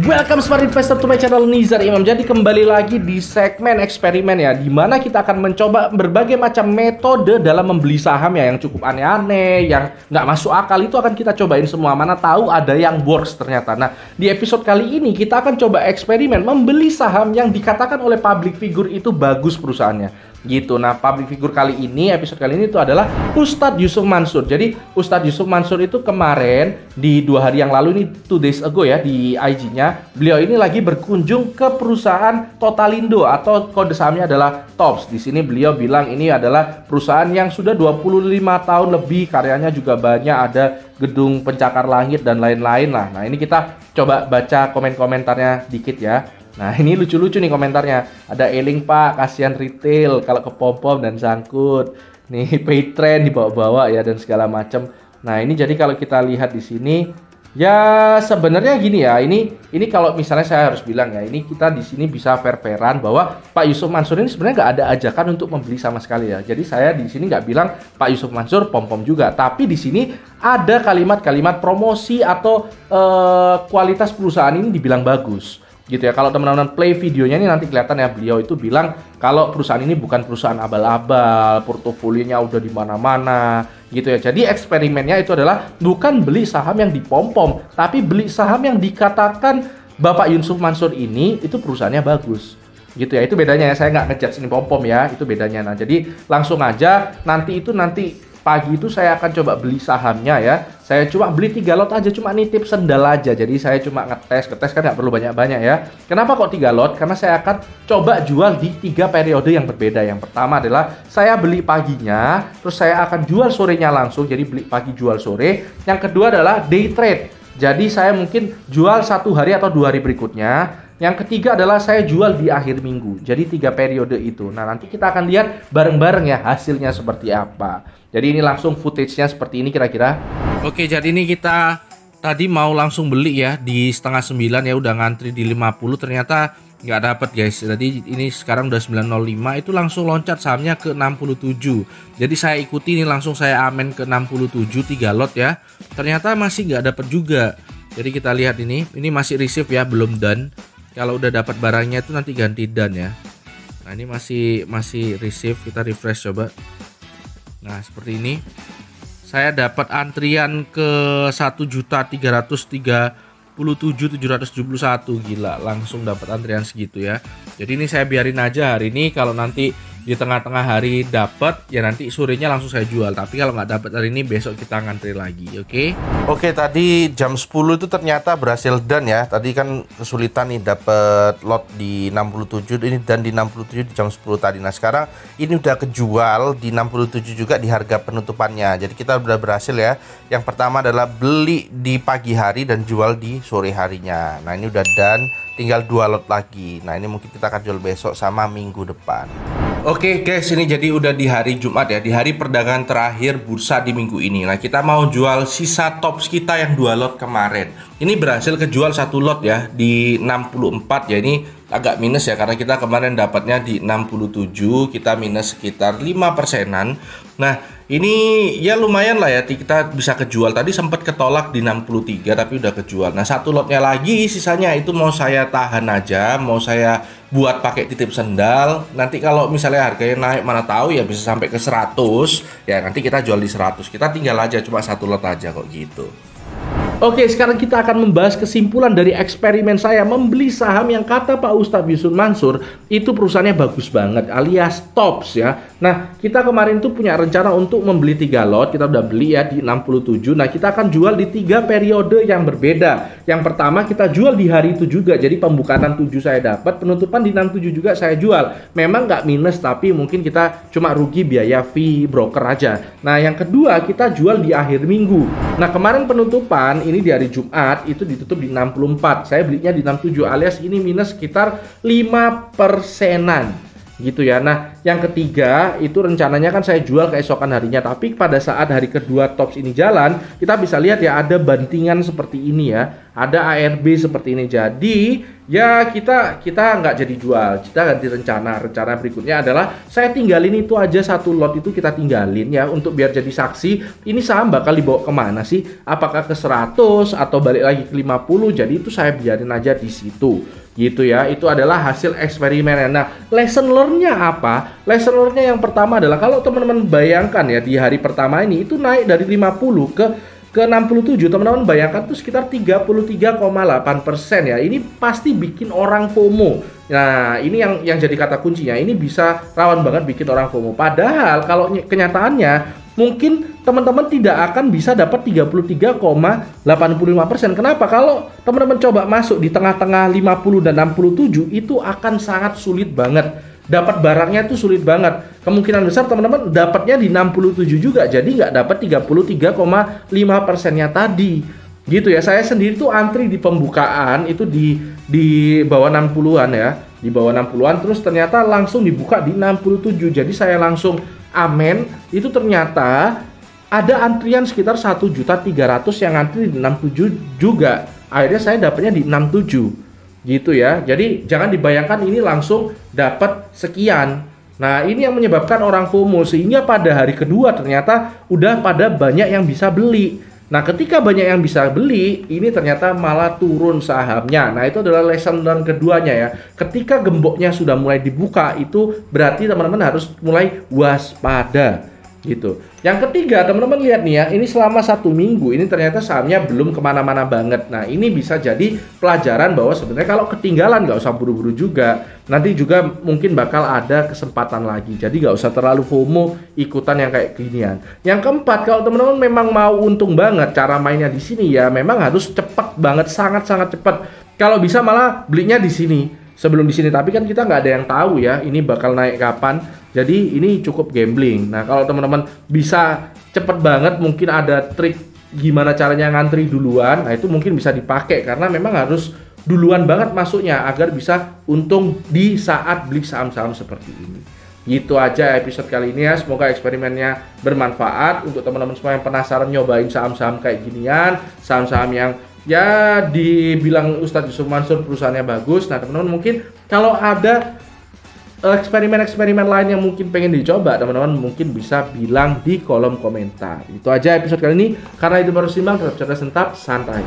Welcome smart investor to my channel, Nizar Imam. Jadi kembali lagi di segmen eksperimen ya, dimana kita akan mencoba berbagai macam metode dalam membeli saham ya, yang cukup aneh-aneh, yang nggak masuk akal. Itu akan kita cobain semua, mana tahu ada yang works ternyata. Nah, di episode kali ini kita akan coba eksperimen membeli saham yang dikatakan oleh public figure itu bagus perusahaannya gitu. Nah, public figure kali ini, episode kali ini itu adalah Ustadz Yusuf Mansur. Jadi Ustadz Yusuf Mansur itu kemarin di 2 hari yang lalu, ini 2 days ago ya, di IG-nya beliau ini lagi berkunjung ke perusahaan Totalindo atau kode sahamnya adalah TOPS. Di sini beliau bilang ini adalah perusahaan yang sudah 25 tahun lebih, karyanya juga banyak, ada gedung pencakar langit dan lain-lain lah. Nah, ini kita coba baca komen-komentarnya dikit ya. Nah, ini lucu-lucu nih komentarnya. Ada Eling Pak, kasihan retail kalau kepom-pom dan sangkut. Nih pay trend dibawa-bawa ya dan segala macam. Nah, ini jadi kalau kita lihat di sini ya sebenarnya gini ya. Ini kalau misalnya saya harus bilang ya, ini kita di sini bisa fair-fairan bahwa Pak Yusuf Mansur ini sebenarnya nggak ada ajakan untuk membeli sama sekali ya. Jadi saya di sini nggak bilang Pak Yusuf Mansur pom-pom juga, tapi di sini ada kalimat-kalimat promosi atau kualitas perusahaan ini dibilang bagus gitu ya. Kalau teman-teman play videonya ini nanti kelihatan ya, beliau itu bilang kalau perusahaan ini bukan perusahaan abal-abal, portofolionya udah di mana-mana gitu ya. Jadi eksperimennya itu adalah bukan beli saham yang dipom-pom, tapi beli saham yang dikatakan Bapak Yusuf Mansur ini itu perusahaannya bagus gitu ya. Itu bedanya ya, saya nggak ngejudge ini pom-pom ya, itu bedanya. Nah, jadi langsung aja nanti pagi itu saya akan coba beli sahamnya ya. Saya cuma beli 3 lot aja, cuma nitip sendal aja. Jadi saya cuma ngetes kan nggak perlu banyak-banyak ya. Kenapa kok 3 lot? Karena saya akan coba jual di 3 periode yang berbeda. Yang pertama adalah saya beli paginya, terus saya akan jual sorenya langsung. Jadi beli pagi jual sore. Yang kedua adalah day trade. Jadi saya mungkin jual 1 hari atau 2 hari berikutnya. Yang ketiga adalah saya jual di akhir minggu. Jadi 3 periode itu. Nah, nanti kita akan lihat bareng-bareng ya hasilnya seperti apa. Jadi ini langsung footage-nya seperti ini kira-kira. Oke, jadi ini kita tadi mau langsung beli ya di 8:30 ya, udah ngantri di 50, ternyata nggak dapet guys. Jadi ini sekarang udah 9.05, itu langsung loncat sahamnya ke 67. Jadi saya ikuti ini, langsung saya amen ke 67 3 lot ya. Ternyata masih nggak dapet juga. Jadi kita lihat ini masih receive ya, belum done. Kalau udah dapat barangnya itu nanti ganti done ya. Nah, ini masih receive, kita refresh coba. Nah, seperti ini. Saya dapat antrian ke 1.337.771, gila, langsung dapat antrian segitu ya. Jadi ini saya biarin aja hari ini, kalau nanti di tengah-tengah hari dapat ya nanti sorenya langsung saya jual. Tapi kalau nggak dapat hari ini, besok kita ngantri lagi, oke? Oke, tadi jam 10 itu ternyata berhasil done ya. Tadi kan kesulitan nih dapat lot di 67, ini dan di 67 di jam 10 tadi. Nah, sekarang ini udah kejual di 67 juga di harga penutupannya. Jadi kita udah berhasil ya. Yang pertama adalah beli di pagi hari dan jual di sore harinya. Nah, ini udah done, tinggal 2 lot lagi. Nah, ini mungkin kita akan jual besok sama minggu depan. Oke guys, ini jadi udah di hari Jumat ya, di hari perdagangan terakhir bursa di minggu ini. Nah, kita mau jual sisa TOPS kita yang 2 lot kemarin. Ini berhasil kejual 1 lot ya di 64 ya. Ini agak minus ya, karena kita kemarin dapatnya di 67, kita minus sekitar 5%-an. Nah, ini ya lumayan lah ya, kita bisa kejual. Tadi sempat ketolak di 63 tapi udah kejual. Nah, 1 lotnya lagi sisanya itu mau saya tahan aja, mau saya buat pakai titip sendal. Nanti kalau misalnya harganya naik, mana tahu ya bisa sampai ke 100 ya, nanti kita jual di 100. Kita tinggal aja cuma 1 lot aja kok gitu. Oke, sekarang kita akan membahas kesimpulan dari eksperimen saya membeli saham yang kata Pak Ustadz Yusuf Mansur itu perusahaannya bagus banget, alias TOPS ya. Nah, kita kemarin tuh punya rencana untuk membeli 3 lot, kita udah beli ya di 67. Nah, kita akan jual di 3 periode yang berbeda. Yang pertama kita jual di hari itu juga, jadi pembukaan 7 saya dapat, penutupan di 67 juga saya jual. Memang nggak minus, tapi mungkin kita cuma rugi biaya fee broker aja. Nah, yang kedua kita jual di akhir minggu. Nah, kemarin penutupan ini di hari Jumat itu ditutup di 64. Saya belinya di 67, alias ini minus sekitar 5%-an. gitu ya. Nah, yang ketiga itu rencananya kan saya jual keesokan harinya, tapi pada saat hari kedua TOPS ini jalan, kita bisa lihat ya ada bantingan seperti ini ya, ada ARB seperti ini. Jadi ya kita nggak jadi jual, kita ganti rencana berikutnya adalah saya tinggalin itu aja, satu lot itu kita tinggalin ya, untuk biar jadi saksi ini saham bakal dibawa kemana sih, apakah ke 100 atau balik lagi ke 50. Jadi itu saya biarin aja di situ gitu ya. Itu adalah hasil eksperimen. Nah, lesson learn-nya apa? Lesson learn-nya yang pertama adalah kalau teman-teman bayangkan ya, di hari pertama ini itu naik dari 50 ke 67, teman-teman bayangkan itu sekitar 33,8% ya. Ini pasti bikin orang FOMO. Nah, ini yang jadi kata kuncinya. Ini bisa rawan banget bikin orang FOMO. Padahal kalau kenyataannya mungkin teman-teman tidak akan bisa dapat 33,85%. Kenapa? Kalau teman-teman coba masuk di tengah-tengah 50 dan 67 itu akan sangat sulit banget. Dapat barangnya tuh sulit banget. Kemungkinan besar teman-teman dapatnya di 67 juga. Jadi nggak dapat 33,5%-nya tadi. Gitu ya. Saya sendiri tuh antri di pembukaan itu di bawah 60-an ya. Di bawah 60-an, terus ternyata langsung dibuka di 67. Jadi saya langsung amen. Itu ternyata ada antrian sekitar 1.300.000 yang antri di 67 juga. Akhirnya saya dapatnya di 67. Gitu ya. Jadi jangan dibayangkan ini langsung dapat sekian. Nah, ini yang menyebabkan orang FOMO, sehingga pada hari kedua ternyata udah pada banyak yang bisa beli. Nah, ketika banyak yang bisa beli, ini ternyata malah turun sahamnya. Nah, itu adalah lesson learn keduanya ya. Ketika gemboknya sudah mulai dibuka, itu berarti teman-teman harus mulai waspada gitu. Yang ketiga, teman-teman lihat nih ya, ini selama 1 minggu ini ternyata sahamnya belum kemana-mana banget. Nah, ini bisa jadi pelajaran bahwa sebenarnya kalau ketinggalan nggak usah buru-buru juga. Nanti juga mungkin bakal ada kesempatan lagi. Jadi nggak usah terlalu FOMO ikutan yang kayak ginian. Yang keempat, kalau teman-teman memang mau untung banget, cara mainnya di sini ya memang harus cepat banget, sangat-sangat cepat. Kalau bisa malah belinya di sini. Sebelum di sini, tapi kan kita nggak ada yang tahu ya ini bakal naik kapan. Jadi ini cukup gambling. Nah, kalau teman-teman bisa cepet banget, mungkin ada trik gimana caranya ngantri duluan. Nah, itu mungkin bisa dipakai karena memang harus duluan banget masuknya agar bisa untung di saat beli saham-saham seperti ini. Gitu aja episode kali ini ya. Semoga eksperimennya bermanfaat untuk teman-teman semua yang penasaran nyobain saham-saham kayak ginian, saham-saham yang ya dibilang Ustadz Yusuf Mansur perusahaannya bagus. Nah, teman-teman mungkin kalau ada eksperimen-eksperimen lain yang mungkin pengen dicoba, teman-teman mungkin bisa bilang di kolom komentar. Itu aja episode kali ini. Karena itu baru simbang, tetap cerdas, tetap santai.